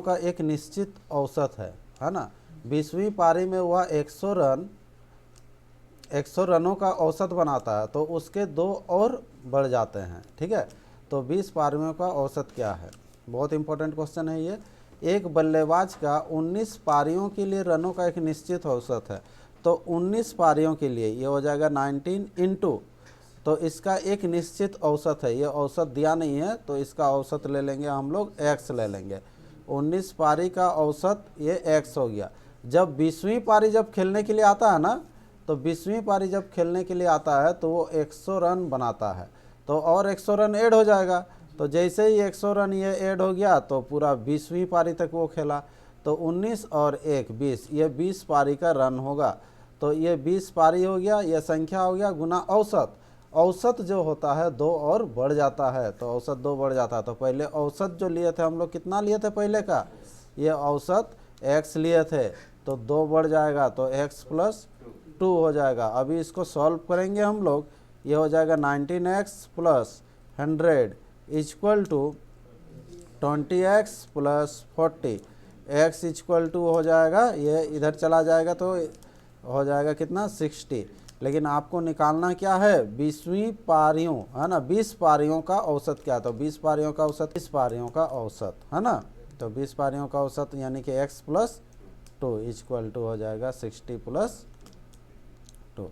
का एक निश्चित औसत है ना। 20वीं पारी में वह 100 रनों का औसत बनाता है तो उसके 2 और बढ़ जाते हैं। ठीक है, तो 20 पारियों का औसत क्या है? बहुत इंपॉर्टेंट क्वेश्चन है ये। एक बल्लेबाज का 19 पारियों के लिए रनों का एक निश्चित औसत है, तो 19 पारियों के लिए ये हो जाएगा 19 इंटू, तो इसका एक निश्चित औसत है, ये औसत दिया नहीं है तो इसका औसत ले लेंगे हम लोग, x ले लेंगे। 19 पारी का औसत ये x हो गया। जब 20वीं पारी जब खेलने के लिए आता है ना, तो 20वीं पारी जब खेलने के लिए आता है तो वो 100 रन बनाता है, तो और 100 रन ऐड हो जाएगा। तो जैसे ही 100 रन ये ऐड हो गया तो पूरा 20वीं पारी तक वो खेला, तो 19 और 1 20, ये 20 पारी का रन होगा। तो ये 20 पारी हो गया, ये संख्या हो गया गुना औसत। औसत जो होता है 2 और बढ़ जाता है, तो औसत 2 बढ़ जाता है। तो पहले औसत जो लिए थे हम लोग, कितना लिए थे पहले का, ये औसत x लिए थे, तो 2 बढ़ जाएगा तो x प्लस 2 हो जाएगा। अभी इसको सॉल्व करेंगे हम लोग, ये हो जाएगा 19x plus 100 equal to 20x plus 40, x equal to हो जाएगा, ये इधर चला जाएगा तो हो जाएगा कितना 60। लेकिन आपको निकालना क्या है, 20वीं पारियों है ना, 20 पारियों का औसत क्या, तो 20 पारियों का औसत, 20 पारियों का औसत है ना, तो 20 पारियों का औसत यानी कि x प्लस 2 इक्वल टू हो जाएगा 60 plus 2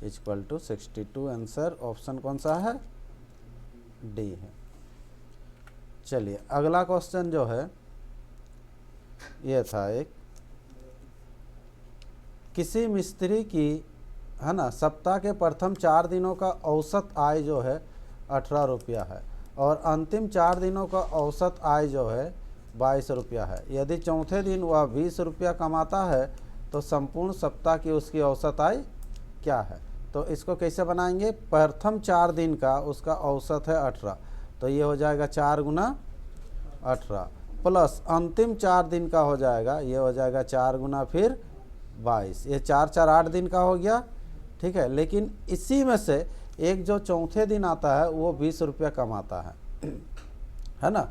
equal to 62। Answer option कौन सा है, डी है। चलिए अगला क्वेश्चन जो है ये था एक, किसी मिस्त्री की है ना सप्ताह के प्रथम 4 दिनों का औसत आय जो है 18 रुपया है और अंतिम 4 दिनों का औसत आय जो है 22 रुपया है। यदि चौथे दिन वह 20 रुपया कमाता है तो संपूर्ण सप्ताह की उसकी औसत आय क्या है? तो इसको कैसे बनाएंगे, प्रथम 4 दिन का उसका औसत है 18, तो ये हो जाएगा 4 गुना 18 प्लस अंतिम 4 दिन का हो जाएगा, ये हो जाएगा 4 गुना फिर 22, ये 4 4 8 दिन का हो गया। ठीक है, लेकिन इसी में से एक जो चौथे दिन आता है वो 20 रुपया कमाता है ना।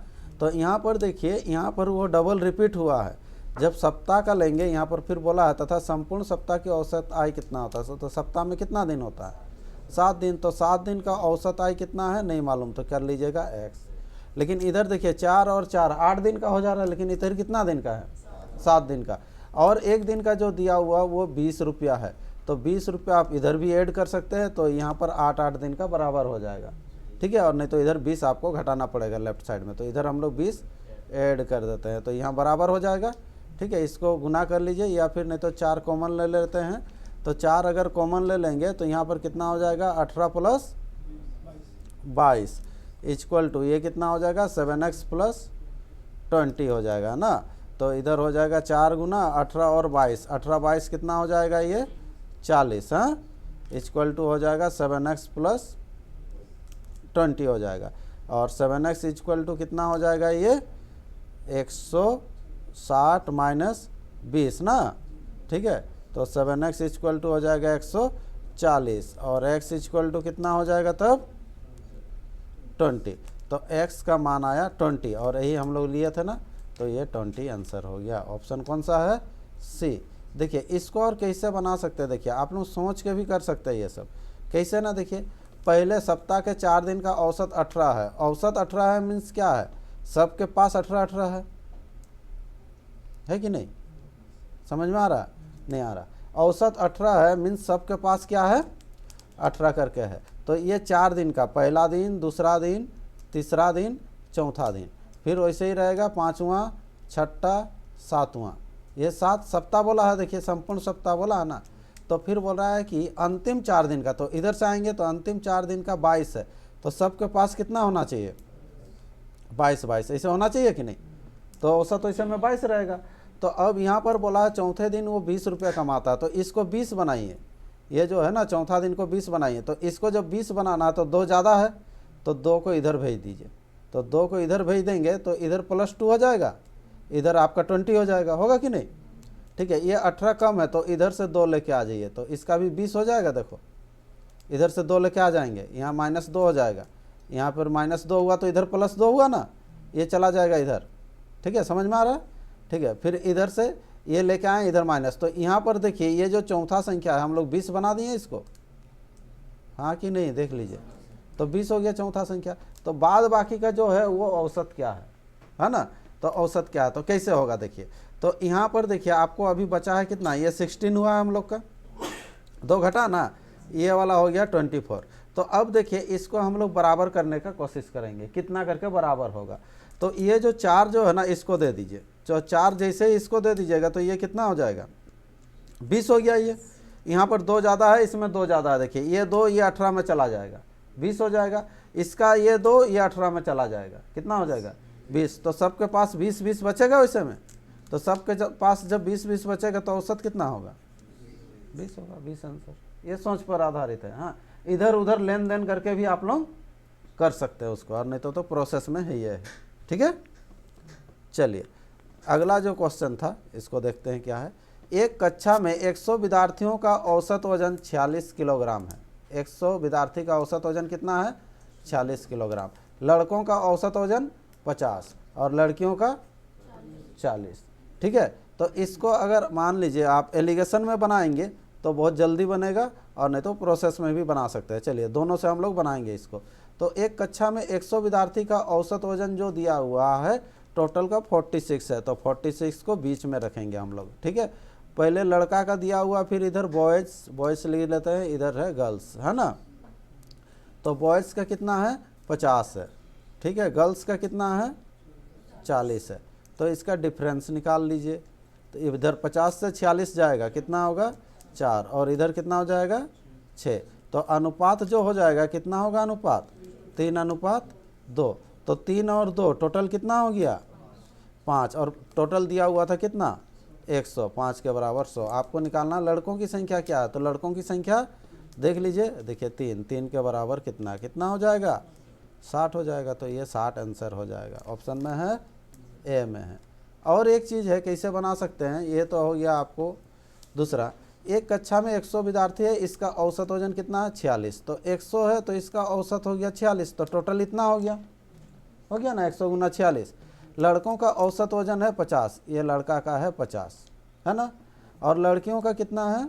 तो यहाँ पर देखिए, यहाँ पर वो डबल रिपीट हुआ है। जब सप्ताह का लेंगे यहाँ पर फिर बोला है तथा संपूर्ण सप्ताह की औसत आय कितना होता है, तो सप्ताह में कितना दिन होता है, 7 दिन, तो 7 दिन का औसत आय कितना है नहीं मालूम, तो कर लीजिएगा x। लेकिन इधर देखिए 4 और 4 8 दिन का हो जा रहा है, लेकिन इधर कितना दिन का है, 7 दिन का, और एक दिन का जो दिया हुआ वो 20 रुपया है, तो 20 रुपया आप इधर भी ऐड कर सकते हैं, तो यहाँ पर 8 दिन का बराबर हो जाएगा। ठीक है, और नहीं तो इधर 20 आपको घटाना पड़ेगा लेफ्ट साइड में, तो इधर हम लोग 20 ऐड कर देते हैं, तो यहाँ बराबर हो जाएगा। ठीक है, इसको गुना कर लीजिए, या फिर नहीं तो 4 कॉमन ले लेते हैं, तो 4 अगर कॉमन ले लेंगे तो यहाँ पर कितना हो जाएगा 18 प्लस 22 इक्वल टू ये कितना हो जाएगा 7x प्लस 20 हो जाएगा ना। तो इधर हो जाएगा 4 गुना 18 और 22, 18 22 कितना हो जाएगा ये 40, हाँ, इक्वल टू हो जाएगा 7x प्लस 20 हो जाएगा, और 7x इक्वल टू कितना हो जाएगा ये 160 माइनस 20 ना। ठीक है, तो 7x इक्वल टू हो जाएगा 140 और x इक्वल टू कितना हो जाएगा तब 20, तो x का मान आया 20 और यही हम लोग लिए थे ना, तो ये 20 आंसर हो गया। ऑप्शन कौन सा है, सी। देखिए इसको और कैसे बना सकते हैं, देखिए आप लोग सोच के भी कर सकते हैं ये सब। कैसे ना, देखिए पहले सप्ताह के 4 दिन का औसत 18 है, औसत 18 है मीन्स क्या है, सबके पास 18 है कि नहीं, समझ में आ रहा, नहीं आ रहा। औसत 18 है मीन्स सबके पास क्या है 18 करके है, तो ये 4 दिन का, पहला दिन, दूसरा दिन, तीसरा दिन, चौथा दिन, फिर वैसे ही रहेगा 5वां, 6वां, 7वां, ये 7 सप्ताह बोला है। देखिए संपूर्ण सप्ताह बोला है ना, तो फिर बोल रहा है कि अंतिम 4 दिन का, तो इधर से आएंगे तो अंतिम 4 दिन का 22 है, तो सबके पास कितना होना चाहिए 22 ऐसे होना चाहिए कि नहीं, तो औसत तो ऐसे में 22 रहेगा। तो अब यहाँ पर बोला है चौथे दिन वो 20 रुपया कमाता है, तो इसको 20 बनाइए, ये जो है ना चौथा दिन को 20 बनाइए, तो इसको जब 20 बनाना है तो 2 ज़्यादा है, तो 2 को इधर भेज दीजिए, तो 2 को इधर भेज देंगे तो इधर +2 हो जाएगा, इधर आपका 20 हो जाएगा, होगा कि नहीं। ठीक है, ये 18 कम है तो इधर से 2 लेके आ जाइए, तो इसका भी 20 हो जाएगा। देखो इधर से 2 लेके आ जाएंगे, यहाँ -2 हो जाएगा, यहाँ पर -2 हुआ तो इधर +2 हुआ ना, ये चला जाएगा इधर। ठीक है, समझ में आ रहा है। ठीक है। फिर इधर से ये लेके आए इधर माइनस, तो यहाँ पर देखिए ये जो चौथा संख्या है हम लोग 20 बना दिए इसको, हाँ कि नहीं, देख लीजिए, तो 20 हो गया चौथा संख्या। तो बाद बाकी का जो है वो औसत क्या है ना, तो औसत क्या है, तो कैसे होगा देखिए। तो यहाँ पर देखिए आपको अभी बचा है कितना, ये 16 हुआ है हम लोग का, 2 घटा ना, ये वाला हो गया 24। तो अब देखिए इसको हम लोग बराबर करने का कोशिश करेंगे, कितना करके बराबर होगा। तो ये जो 4 जो है ना इसको दे दीजिए, जो 4 जैसे ही इसको दे दीजिएगा तो ये कितना हो जाएगा, 20 हो गया। ये यहाँ पर 2 ज़्यादा है, इसमें 2 ज़्यादा है, देखिए ये 2 ये 18 में चला जाएगा, 20 हो जाएगा। इसका ये 2 ये 18 में चला जाएगा, कितना हो जाएगा, 20। तो सबके पास 20-20 बचेगा वैसे में, तो सबके पास जब 20-20 बचेगा तो औसत कितना होगा, 20 होगा, 20 आंसर। ये सोच पर आधारित है। हाँ, इधर उधर लेन देन करके भी आप लोग कर सकते हैं उसको, और नहीं तो प्रोसेस में है ये है, ठीक है। चलिए अगला जो क्वेश्चन था इसको देखते हैं क्या है। एक कक्षा में 100 विद्यार्थियों का औसत वजन 46 किलोग्राम है। 100 विद्यार्थी का औसत वजन कितना है, 46 किलोग्राम। लड़कों का औसत वजन 50 और लड़कियों का 40, ठीक है। तो इसको अगर मान लीजिए आप एलिगेशन में बनाएंगे तो बहुत जल्दी बनेगा, और नहीं तो प्रोसेस में भी बना सकते हैं। चलिए दोनों से हम लोग बनाएंगे इसको। तो एक कक्षा में 100 विद्यार्थी का औसत वजन जो दिया हुआ है टोटल का 46 है, तो 46 को बीच में रखेंगे हम लोग, ठीक है। पहले लड़का का दिया हुआ, फिर इधर बॉयज़ लिख लेते हैं, इधर है गर्ल्स, है ना। तो बॉयज़ का कितना है, 50 है, ठीक है। गर्ल्स का कितना है, 40 है। तो इसका डिफरेंस निकाल लीजिए। तो इधर 50 से 46 जाएगा, कितना होगा, 4, और इधर कितना हो जाएगा, 6। तो अनुपात जो हो जाएगा कितना होगा, अनुपात 3:2। तो 3 और 2 टोटल कितना हो गया, 5, और टोटल दिया हुआ था कितना, 100, 5 के बराबर 100। आपको निकालना लड़कों की संख्या क्या है, तो लड़कों की संख्या देख लीजिए, देखिए 3 के बराबर कितना हो जाएगा, 60 हो जाएगा। तो ये 60 आंसर हो जाएगा, ऑप्शन में है, ए में है। और एक चीज़ है कैसे बना सकते हैं, ये तो हो गया आपको दूसरा। एक कक्षा में 100 विद्यार्थी है, इसका औसत वजन कितना है, 46। तो 100 है तो इसका औसत हो गया 46, तो टोटल इतना हो गया ना, 100 गुना 46। लड़कों का औसत वजन है 50, ये लड़का का है 50, है ना। और लड़कियों का कितना है,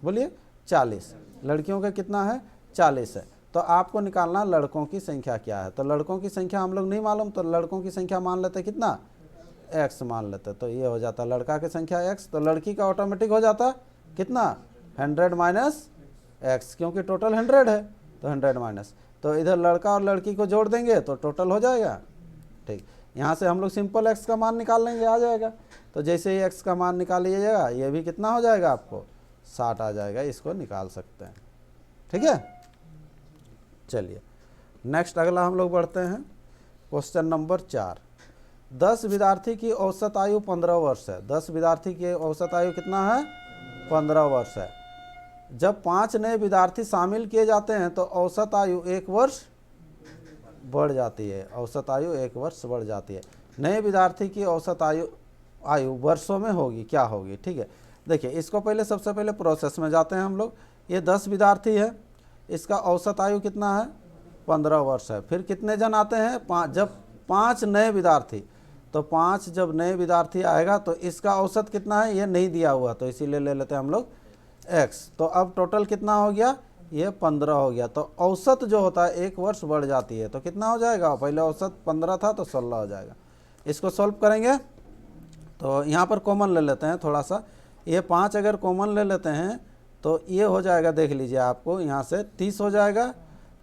बोलिए, 40। लड़कियों का कितना है, 40 है। तो आपको निकालना लड़कों की संख्या क्या है। तो लड़कों की संख्या हम लोग नहीं मालूम, तो लड़कों की संख्या मान लेते कितना, x मान लेते। तो ये हो जाता लड़का की संख्या x, तो लड़की का ऑटोमेटिक हो जाता कितना, 100 माइनस x, क्योंकि टोटल 100 है, तो 100 माइनस। तो इधर लड़का और लड़की को जोड़ देंगे तो टोटल हो जाएगा, ठीक। यहाँ से हम लोग सिंपल x का मान निकाल लेंगे, आ जाएगा। तो जैसे ही x का मान निकाल लीजिएगा, ये भी कितना हो जाएगा आपको, 60 आ जाएगा। इसको निकाल सकते हैं, ठीक है। चलिए नेक्स्ट अगला हम लोग बढ़ते हैं, क्वेश्चन नंबर 4। 10 विद्यार्थी की औसत आयु 15 वर्ष है। 10 विद्यार्थी की औसत आयु कितना है, 15 वर्ष है। जब 5 नए विद्यार्थी शामिल किए जाते हैं तो औसत आयु 1 वर्ष बढ़ जाती है। औसत आयु 1 वर्ष बढ़ जाती है। नए विद्यार्थी की औसत आयु वर्षों में होगी, क्या होगी, ठीक है। देखिए इसको पहले सबसे पहले प्रोसेस में जाते हैं हम लोग। ये 10 विद्यार्थी है, इसका औसत आयु कितना है, 15 वर्ष है। फिर कितने जन आते हैं, जब 5 नए विद्यार्थी, तो 5 जब नए विद्यार्थी आएगा तो इसका औसत कितना है, ये नहीं दिया हुआ, तो इसीलिए ले लेते हैं हम लोग x। तो अब टोटल कितना हो गया, ये 15 हो गया। तो औसत जो होता है 1 वर्ष बढ़ जाती है, तो कितना हो जाएगा, पहले औसत 15 था तो 16 हो जाएगा। इसको सॉल्व करेंगे तो यहाँ पर कॉमन ले लेते हैं थोड़ा सा। ये 5 अगर कॉमन ले लेते हैं तो ये हो जाएगा, देख लीजिए आपको यहाँ से 30 हो जाएगा।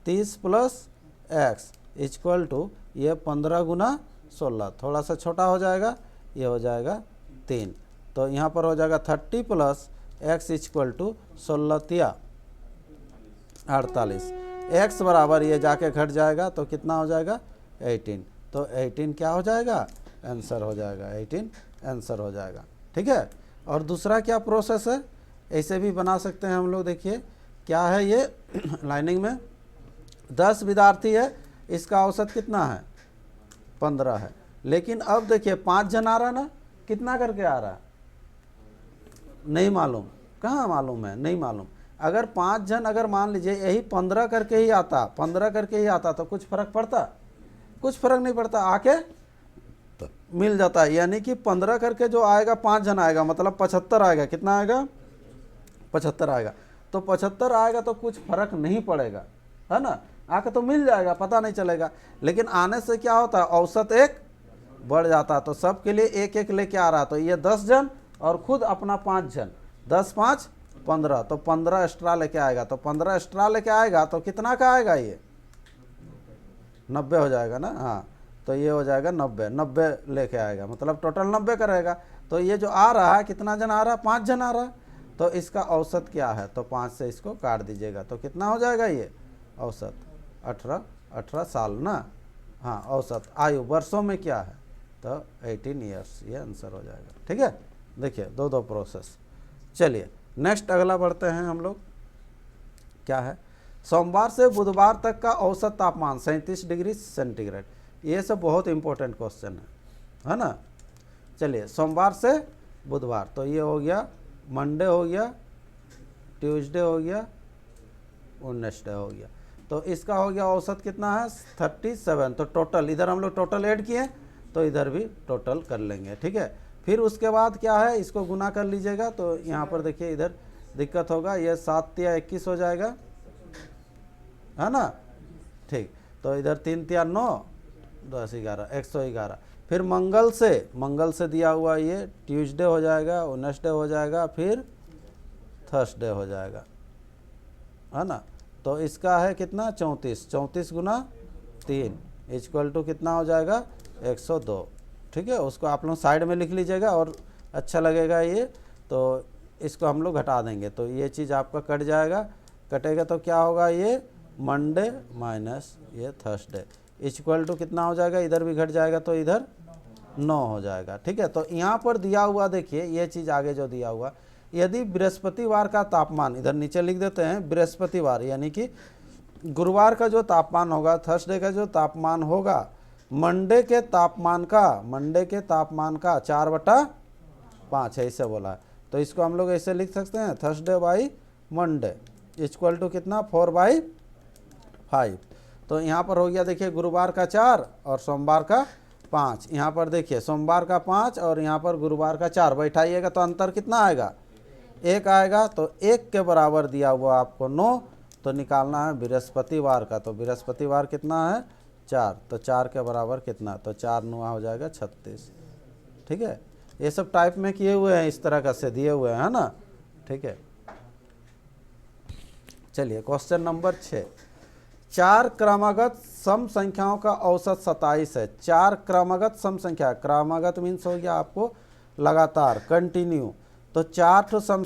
30 प्लस x इक्वल टू ये 15 गुना 16, थोड़ा सा छोटा हो जाएगा, ये हो जाएगा 3। तो यहाँ पर हो जाएगा 30 प्लस x इक्वल टू 16 तिया 48। x बराबर ये जाके घट जाएगा तो कितना हो जाएगा, 18। तो 18 क्या हो जाएगा, आंसर हो जाएगा, 18 आंसर हो जाएगा, ठीक है। और दूसरा क्या प्रोसेस है, ऐसे भी बना सकते हैं हम लोग। देखिए क्या है ये लाइनिंग में 10 विद्यार्थी है, इसका औसत कितना है, 15 है। लेकिन अब देखिए 5 जन आ रहा ना, कितना करके आ रहा, नहीं मालूम, कहाँ मालूम है, नहीं मालूम। अगर 5 जन अगर मान लीजिए यही 15 करके ही आता, 15 करके ही आता तो कुछ फर्क पड़ता, कुछ फर्क नहीं पड़ता। आके तो मिल जाता है, यानी कि 15 करके जो आएगा 5 जन आएगा, मतलब 75 आएगा। कितना आएगा? 75 आएगा। तो 75 आएगा तो कुछ फर्क नहीं पड़ेगा, है ना, आके तो मिल जाएगा, पता नहीं चलेगा। लेकिन आने से क्या होता है, औसत एक बढ़ जाता है। तो सबके लिए एक एक लेके आ रहा, तो ये 10 जन और खुद अपना 5 जन, 10 5 15, तो 15 एक्स्ट्रा लेके आएगा। तो 15 एक्स्ट्रा लेके आएगा तो कितना का आएगा, ये 90 हो जाएगा ना। हाँ, तो ये हो जाएगा 90 लेके आएगा, मतलब टोटल 90 का रहेगा। तो ये जो आ रहा है, कितना जन आ रहा है, 5 जन आ रहा है। तो इसका औसत क्या है, तो 5 से इसको काट दीजिएगा, तो कितना हो जाएगा ये औसत, 18 साल ना। हाँ, औसत आयु वर्षों में क्या है, तो 18 ईयर्स, ये आंसर हो जाएगा। ठीक है, देखिए दो प्रोसेस। चलिए नेक्स्ट अगला बढ़ते हैं हम लोग। क्या है, सोमवार से बुधवार तक का औसत तापमान 37 डिग्री सेंटीग्रेड। ये सब बहुत इंपॉर्टेंट क्वेश्चन है ना। चलिए, सोमवार से बुधवार, तो ये हो गया मंडे, हो गया ट्यूसडे, हो गया वेडनेसडे, हो गया। तो इसका हो गया औसत कितना है, 37। तो टोटल इधर हम लोग टोटल ऐड किए, तो इधर भी टोटल कर लेंगे। ठीक है, फिर उसके बाद क्या है, इसको गुना कर लीजिएगा। तो यहाँ पर देखिए इधर दिक्कत होगा, ये 7 तिया 21 हो जाएगा, है ना। ठीक, तो इधर 3 तिया 9, 10 11, 111। फिर मंगल से दिया हुआ ये ट्यूसडे हो जाएगा, वेडनेसडे हो जाएगा, फिर थर्सडे हो जाएगा, है ना। तो इसका है कितना, 34 गुना 3 इक्वल टू कितना हो जाएगा, 102। ठीक है, उसको आप लोग साइड में लिख लीजिएगा और अच्छा लगेगा ये। तो इसको हम लोग घटा देंगे, तो ये चीज़ आपका कट जाएगा, कटेगा तो क्या होगा, ये मंडे माइनस ये थर्सडे इक्वल टू कितना हो जाएगा, इधर भी घट जाएगा तो इधर 9 हो जाएगा। ठीक है, तो यहाँ पर दिया हुआ देखिए ये चीज़ आगे जो दिया हुआ, यदि बृहस्पतिवार का तापमान, इधर नीचे लिख देते हैं बृहस्पतिवार, यानी कि गुरुवार का जो तापमान होगा, थर्सडे का जो तापमान होगा, मंडे के तापमान का 4/5 ऐसे बोला है। तो इसको हम लोग ऐसे लिख सकते हैं, Thursday by Monday equal to कितना, 4/5। तो यहाँ पर हो गया देखिए गुरुवार का 4 और सोमवार का 5। यहाँ पर देखिए सोमवार का 5 और यहाँ पर गुरुवार का 4 बैठाइएगा तो अंतर कितना आएगा, 1 आएगा। तो 1 के बराबर दिया हुआ आपको 9, तो निकालना है बृहस्पतिवार का। तो बृहस्पतिवार कितना है, 4, तो 4 के बराबर कितना, तो 4 9 हो जाएगा 36। ठीक है, ये सब टाइप में किए हुए हैं, इस तरह का से दिए हुए हैं, है ना। ठीक है, चलिए क्वेश्चन नंबर 6, 4 क्रमागत सम संख्याओं का औसत 27 है। 4 क्रमागत सम संख्या, क्रमागत मीन्स हो गया आपको लगातार, कंटिन्यू। तो 4 ठो सम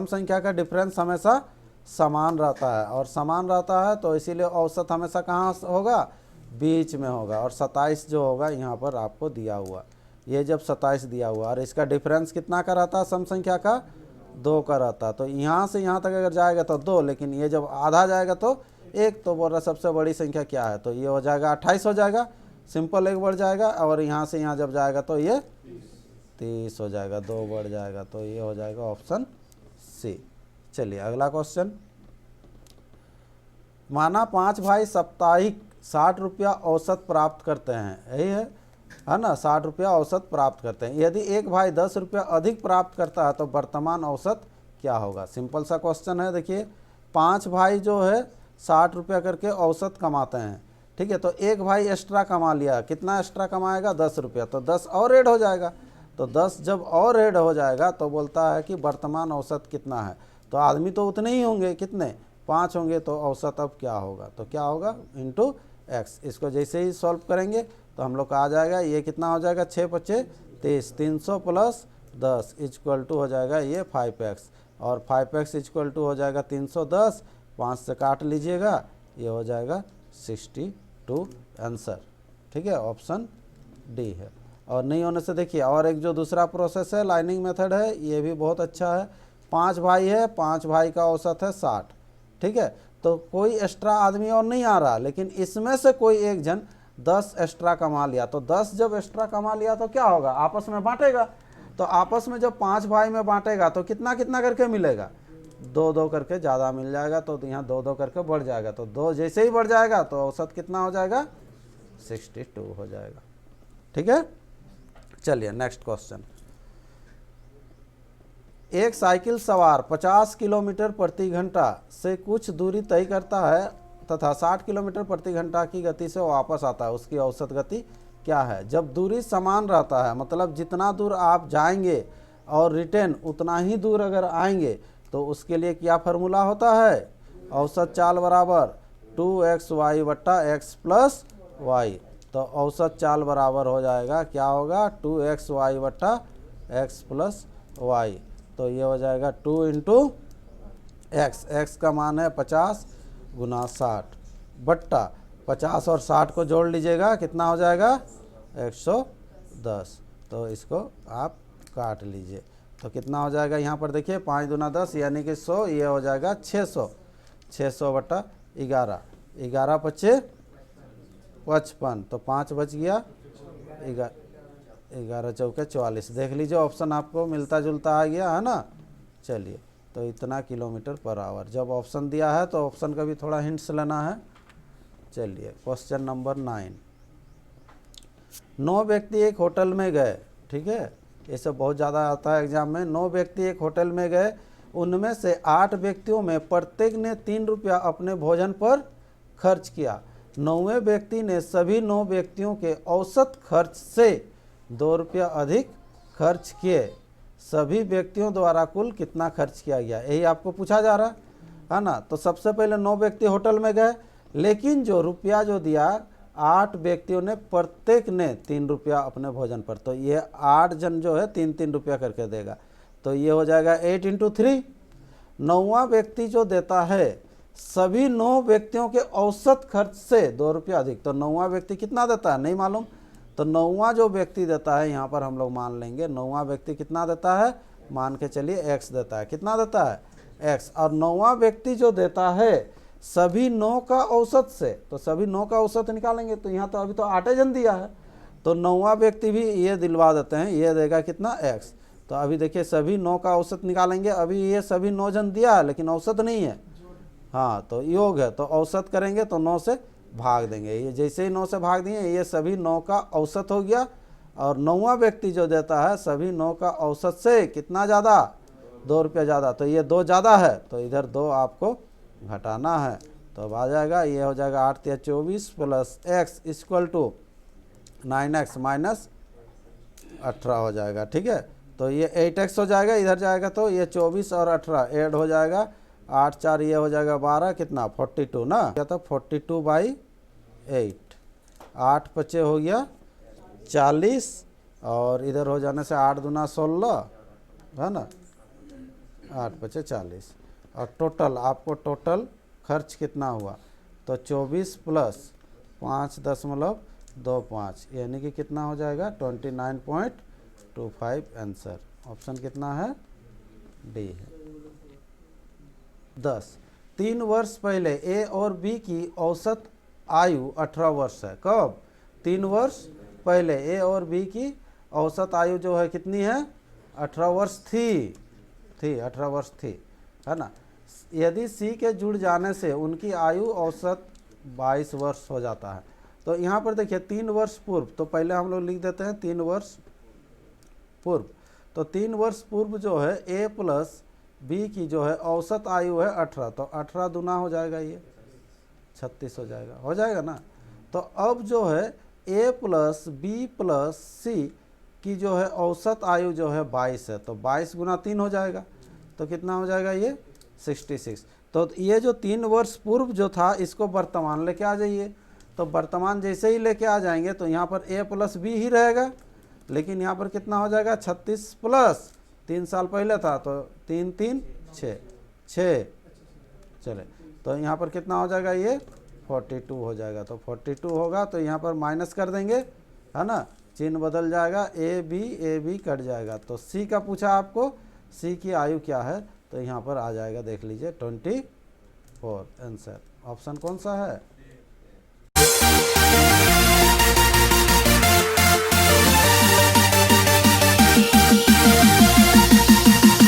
संख्या का डिफरेंस हमेशा समान रहता है, और समान रहता है तो इसीलिए औसत हमेशा कहाँ होगा, बीच में होगा। और 27 जो होगा यहाँ पर आपको दिया हुआ, ये जब 27 दिया हुआ और इसका डिफरेंस कितना का रहता है, सम संख्या का 2 का रहता। तो यहाँ से यहाँ तक अगर जाएगा तो 2, लेकिन ये जब आधा जाएगा तो 1। तो बोल रहा सबसे बड़ी संख्या क्या है, तो ये हो जाएगा 28 हो जाएगा, सिंपल 1 बढ़ जाएगा। और यहाँ से यहाँ जब जाएगा तो ये 30 हो जाएगा, 2 बढ़ जाएगा, तो ये हो जाएगा ऑप्शन सी। चलिए अगला क्वेश्चन, माना 5 भाई साप्ताहिक 60 रुपया औसत प्राप्त करते हैं, यही है ना, 60 रुपया औसत प्राप्त करते हैं। यदि एक भाई 10 रुपया अधिक प्राप्त करता है तो वर्तमान औसत क्या होगा। सिंपल सा क्वेश्चन है। देखिए 5 भाई जो है 60 रुपया करके औसत कमाते हैं, ठीक है। तो एक भाई एक्स्ट्रा कमा लिया, कितना एक्स्ट्रा कमाएगा, 10 रुपया, तो 10 और ऐड हो जाएगा। तो 10 जब और ऐड हो जाएगा तो बोलता है कि वर्तमान औसत कितना है। तो आदमी तो उतने ही होंगे, कितने, 5 होंगे। तो औसत अब क्या होगा, तो क्या होगा, इंटू एक्स। इसको जैसे ही सॉल्व करेंगे तो हम लोग का आ जाएगा, ये कितना हो जाएगा, 6 5 30, 300 प्लस 10 इक्वल टू हो जाएगा ये 5x, और 5x इक्वल टू हो जाएगा 310, 5 से काट लीजिएगा, ये हो जाएगा 62 आंसर। ठीक है, ऑप्शन डी है। और नहीं होने से देखिए और एक जो दूसरा प्रोसेस है, लाइनिंग मेथड है, ये भी बहुत अच्छा है। 5 भाई है, 5 भाई का औसत है 60, ठीक है। तो कोई एक्स्ट्रा आदमी और नहीं आ रहा, लेकिन इसमें से कोई एक जन 10 एक्स्ट्रा कमा लिया। तो 10 जब एक्स्ट्रा कमा लिया तो क्या होगा, आपस में बांटेगा। तो आपस में जब 5 भाई में बांटेगा तो कितना कितना करके मिलेगा, 2-2 करके ज़्यादा मिल जाएगा। तो यहाँ 2-2 करके बढ़ जाएगा। तो 2 जैसे ही बढ़ जाएगा तो औसत कितना हो जाएगा, 62 हो जाएगा। ठीक है। चलिए नेक्स्ट क्वेश्चन। एक साइकिल सवार 50 किलोमीटर प्रति घंटा से कुछ दूरी तय करता है तथा 60 किलोमीटर प्रति घंटा की गति से वापस आता है, उसकी औसत गति क्या है? जब दूरी समान रहता है, मतलब जितना दूर आप जाएंगे और रिटर्न उतना ही दूर अगर आएंगे, तो उसके लिए क्या फार्मूला होता है? औसत चाल बराबर 2xy बट्टा x प्लस वाई। तो औसत चाल बराबर हो जाएगा, क्या होगा? 2xy बट्टा x प्लस वाई। तो ये हो जाएगा 2 इंटू x का मान है 50 गुना 60 बट्टा 50 और 60 को जोड़ लीजिएगा, कितना हो जाएगा? 110। तो इसको आप काट लीजिए, तो कितना हो जाएगा? यहाँ पर देखिए 5 दूना 10 यानी कि 100, ये हो जाएगा 600। 600 बट्टा 11, 11 पच्चे 55, तो 5 बच गया, 11 चौके 44। देख लीजिए ऑप्शन आपको मिलता जुलता आ गया है ना। चलिए, तो इतना किलोमीटर पर आवर जब ऑप्शन दिया है तो ऑप्शन का भी थोड़ा हिंट्स लेना है। चलिए क्वेश्चन नंबर 9। 9 व्यक्ति एक होटल में गए, ठीक है, ये सब बहुत ज़्यादा आता है एग्जाम में। 9 व्यक्ति एक होटल में गए, उनमें से 8 व्यक्तियों में प्रत्येक ने 3 रुपया अपने भोजन पर खर्च किया। 9वें व्यक्ति ने सभी 9 व्यक्तियों के औसत खर्च से 2 रुपया अधिक खर्च किए। सभी व्यक्तियों द्वारा कुल कितना खर्च किया गया, यही आपको पूछा जा रहा है ना। तो सबसे पहले 9 व्यक्ति होटल में गए, लेकिन जो रुपया जो दिया 8 व्यक्तियों ने, प्रत्येक ने 3 रुपया अपने भोजन पर, तो ये 8 जन जो है 3-3 रुपया करके देगा। तो ये हो जाएगा 8 इंटू 3। 9वां व्यक्ति जो देता है सभी 9 व्यक्तियों के औसत खर्च से 2 रुपया अधिक। तो 9वां व्यक्ति कितना देता है नहीं मालूम, तो 9वां जो व्यक्ति देता है, यहाँ पर हम लोग मान लेंगे 9वां व्यक्ति कितना देता है, मान के चलिए x देता है। कितना देता है? x। और 9वां व्यक्ति जो देता है सभी 9 का औसत से, तो सभी 9 का औसत निकालेंगे, तो यहाँ तो अभी तो 8 जन दिया है, तो 9वां व्यक्ति भी ये दिलवा देते हैं, ये देगा कितना? x। तो अभी देखिए सभी 9 का औसत निकालेंगे, अभी ये सभी 9 जन दिया है लेकिन औसत नहीं है, हाँ तो योग है, तो औसत करेंगे तो 9 से भाग देंगे। ये जैसे ही 9 से भाग दिए, ये सभी 9 का औसत हो गया। और 9वां व्यक्ति जो देता है सभी 9 का औसत से कितना ज़्यादा? 2 रुपया ज़्यादा। तो ये 2 ज़्यादा है, तो इधर 2 आपको घटाना है। तो अब आ जाएगा, ये हो जाएगा 8 या 24 plus x equal to 9x minus 18 हो जाएगा, ठीक है। तो ये 8x हो जाएगा, इधर जाएगा तो ये 24 और 18 ऐड हो जाएगा, 8 4 ये हो जाएगा 12, कितना? 42 ना, क्या था? 42/8। 8 बचे हो गया 40, और इधर हो जाने से 8 दूना 16 है ना, 8 बचे 40। और टोटल आपको टोटल खर्च कितना हुआ, तो 24 प्लस 5.25 यानी कि कितना हो जाएगा? 29.25 आंसर। ऑप्शन कितना है? डी है। 10। 3 वर्ष पहले ए और बी की औसत आयु 18 वर्ष है। कब? 3 वर्ष पहले ए और बी की औसत आयु जो है कितनी है? 18 वर्ष थी 18 वर्ष थी, है ना। यदि सी के जुड़ जाने से उनकी आयु औसत 22 वर्ष हो जाता है। तो यहाँ पर देखिए 3 वर्ष पूर्व, तो पहले हम लोग लिख देते हैं 3 वर्ष पूर्व। तो 3 वर्ष पूर्व जो है ए प्लस बी की जो है औसत आयु है 18, तो 18 दूना हो जाएगा, ये 36 हो जाएगा ना। तो अब जो है ए प्लस बी प्लस सी की जो है औसत आयु जो है 22 है, तो 22 गुना 3 हो जाएगा, तो कितना हो जाएगा? ये 66। तो ये जो 3 वर्ष पूर्व जो था इसको वर्तमान लेके आ जाइए। तो वर्तमान जैसे ही लेके आ जाएंगे तो यहाँ पर ए प्लस बी ही रहेगा, लेकिन यहाँ पर कितना हो जाएगा? 36 प्लस 3 साल पहले था, तो 3 3 6 चले, तो यहाँ पर कितना हो जाएगा? ये 42 हो जाएगा। तो 42 होगा तो यहाँ पर माइनस कर देंगे, है ना, चिन्ह बदल जाएगा, ए बी कट जाएगा। तो सी का पूछा आपको, सी की आयु क्या है, तो यहाँ पर आ जाएगा, देख लीजिए 24 आंसर। ऑप्शन कौन सा है?